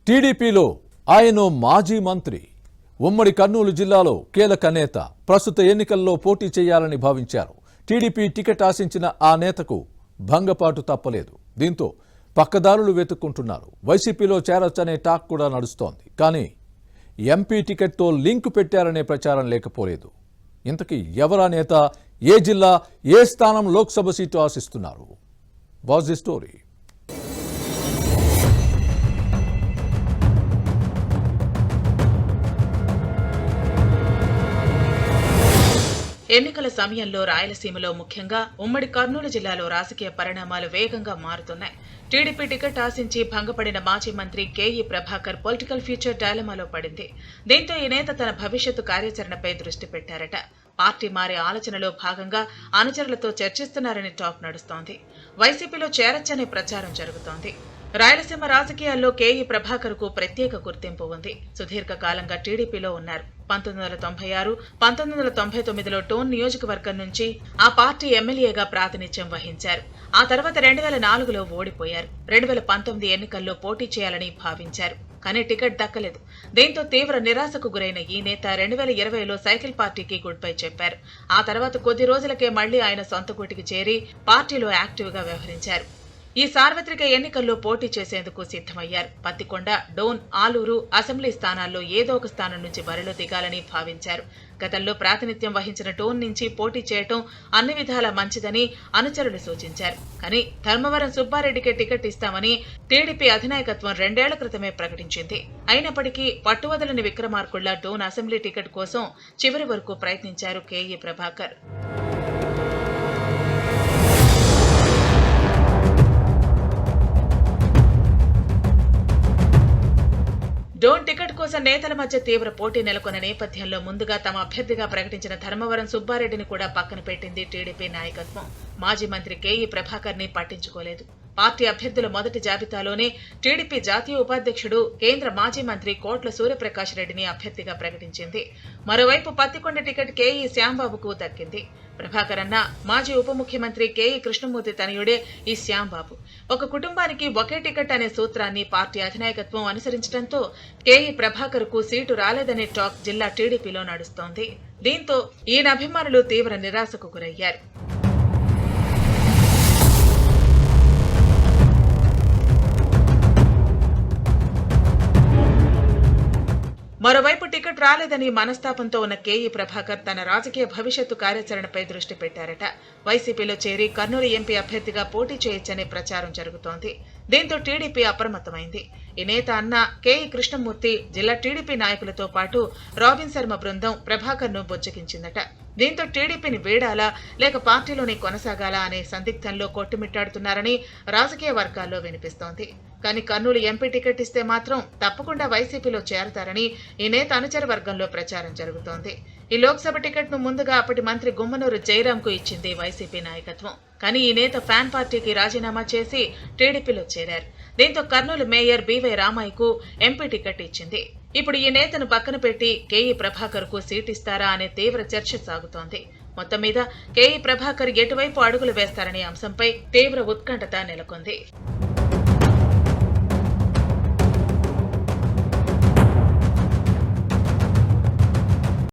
టీడీపీలో ఆయన మాజీ మంత్రి, ఉమ్మడి కర్నూలు జిల్లాలో కీలక నేత, ప్రస్తుత ఎన్నికల్లో పోటీ చేయాలని భావించారు. టీడీపీ టికెట్ ఆశించిన ఆ నేతకు భంగపాటు తప్పలేదు. దీంతో పక్కదారులు వెతుక్కుంటున్నారు. వైసీపీలో చేరొచ్చనే టాక్ కూడా నడుస్తోంది. కానీ ఎంపీ టికెట్తో లింక్ పెట్టారనే ప్రచారం లేకపోలేదు. ఇంతకీ ఎవరా నేత, ఏ జిల్లా, ఏ స్థానం లోక్సభ సీటు ఆశిస్తున్నారు? Was the story. ఎన్నికల సమయంలో రాయలసీమలో ముఖ్యంగా ఉమ్మడి కర్నూలు జిల్లాలో రాజకీయ పరిణామాలు వేగంగా మారుతున్నాయి. టీడీపీ టికెట్ ఆశించి భంగపడిన మాజీ మంత్రి కేఈ ప్రభాకర్ పొలిటికల్ ఫ్యూచర్ డైలమాలో పడింది. దీంతో ఈ నేత తన భవిష్యత్తు కార్యాచరణపై దృష్టి పెట్టారట. పార్టీ మారే ఆలోచనలో భాగంగా అనుచరులతో చర్చిస్తున్నారని టాక్ నడుస్తోంది. వైసీపీలో చేరొచ్చనే ప్రచారం జరుగుతోంది. రాయలసీమ రాజకీయాల్లో కేఈ ప్రభాకర్ కు ప్రత్యేక గుర్తింపు ఉంది. సుదీర్ఘకాలంగా టీడీపీలో ఉన్నారు. 1996, 1999లో టోన్ నియోజకవర్గం నుంచి ఆ పార్టీ ఎమ్మెల్యేగా ప్రాతినిధ్యం వహించారు. ఆ తర్వాత 2004లో ఓడిపోయారు. 2019 ఎన్నికల్లో పోటీ చేయాలని భావించారు. కానీ టికెట్ దక్కలేదు. దీంతో తీవ్ర నిరాశకు గురైన ఈ నేత 2020లో సైకిల్ పార్టీకి గుడ్ బై చెప్పారు. ఆ తర్వాత కొద్ది రోజులకే మళ్లీ ఆయన సొంత గూటికి చేరి పార్టీలో యాక్టివ్ గా వ్యవహరించారు. ఈ సార్వత్రిక ఎన్నికల్లో పోటీ చేసేందుకు సిద్ధమయ్యారు. పత్తికొండ, డోన్, ఆలూరు అసెంబ్లీ స్థానాల్లో ఏదో ఒక స్థానం నుంచి బరిలో దిగాలని భావించారు. గతంలో ప్రాతినిధ్యం వహించిన టోన్ నుంచి పోటీ చేయటం అన్ని విధాలా మంచిదని అనుచరులు సూచించారు. కానీ ధర్మవరం సుబ్బారెడ్డికే టికెట్ ఇస్తామని టీడీపీ అధినాయకత్వం 2 ఏళ్ల క్రితమే ప్రకటించింది. అయినప్పటికీ పట్టువదలని విక్రమార్కుళ్ల డోన్ అసెంబ్లీ టికెట్ కోసం చివరి వరకు ప్రయత్నించారు కేఈ ప్రభాకర్. డోన్ టికెట్ కోసం నేతల మధ్య తీవ్ర పోటీ నెలకొన్న నేపథ్యంలో ముందుగా తమ అభ్యర్థిగా ప్రకటించిన ధర్మవరం సుబ్బారెడ్డిని కూడా పక్కన పెట్టింది టీడీపీ నాయకత్వం. మాజీ మంత్రి కేఈ ప్రభాకర్ ని పట్టించుకోలేదు. పార్టీ అభ్యర్థుల మొదటి జాబితాలోనే టీడీపీ జాతీయ ఉపాధ్యక్షుడు, కేంద్ర మాజీ మంత్రి కోట్ల సూర్యప్రకాష్ రెడ్డిని అభ్యర్థిగా ప్రకటించింది. మరోవైపు పత్తికొండ టికెట్ కేఈ శ్యాంబాబుకు దక్కింది. ప్రభాకర్ అన్న మాజీ ఉప ముఖ్యమంత్రి కేఈ కృష్ణమూర్తి తనయుడే ఈ శ్యాంబాబు. ఒక కుటుంబానికి ఒకే టికెట్ అనే సూత్రాన్ని పార్టీ అధినాయకత్వం అనుసరించడంతో కేఈ ప్రభాకర్ కు సీటు రాలేదనే టాక్ జిల్లా టీడీపీలో నడుస్తోంది. దీంతో ఈయన అభిమానులు తీవ్ర నిరాశకు గురయ్యారు. మరోవైపు టికెట్ రాలేదని మనస్తాపంతో ఉన్న కేఈ ప్రభాకర్ తన రాజకీయ భవిష్యత్తు కార్యాచరణపై దృష్టి పెట్టారట. వైసీపీలో చేరి కర్నూలు ఎంపీ అభ్యర్థిగా పోటీ చేయొచ్చనే ప్రచారం జరుగుతోంది. దీంతో టీడీపీ అప్రమత్తమైంది. ఈ నేత అన్న కేఈ కృష్ణమూర్తి జిల్లా టీడీపీ నాయకులతో పాటు రాబిన్ శర్మ బృందం ప్రభాకర్ ను బొజ్జగించిందట. దీంతో టీడీపీని వీడాలా లేక పార్టీలోనే కొనసాగాలా అనే సందిగ్ధంలో కొట్టుమిట్టాడుతున్నారని రాజకీయ వర్గాల్లో వినిపిస్తోంది. కానీ కర్నూలు ఎంపీ టికెట్ ఇస్తే మాత్రం తప్పకుండా వైసీపీలో చేరతారని ఈ నేత అనుచర వర్గంలో ప్రచారం జరుగుతోంది. ఈ లోక్సభ టికెట్ ను ముందుగా అప్పటి మంత్రి గుమ్మనూరు జయరాంకు ఇచ్చింది వైసీపీ నాయకత్వం. కానీ ఈ నేత ఫ్యాన్ పార్టీకి రాజీనామా చేసి టీడీపీలో చేరారు. దీంతో కర్నూలు మేయర్ బివై రామయ్యకు ఎంపీ టికెట్ ఇచ్చింది. ఇప్పుడు ఈ నేతను పక్కన పెట్టి కేఈ ప్రభాకర్ కు సీట్ ఇస్తారా అనే తీవ్ర చర్చ సాగుతోంది. మొత్తం మీద కేఈ ప్రభాకర్ ఎటువైపు అడుగులు వేస్తారనే అంశంపై తీవ్ర ఉత్కంఠత నెలకొంది.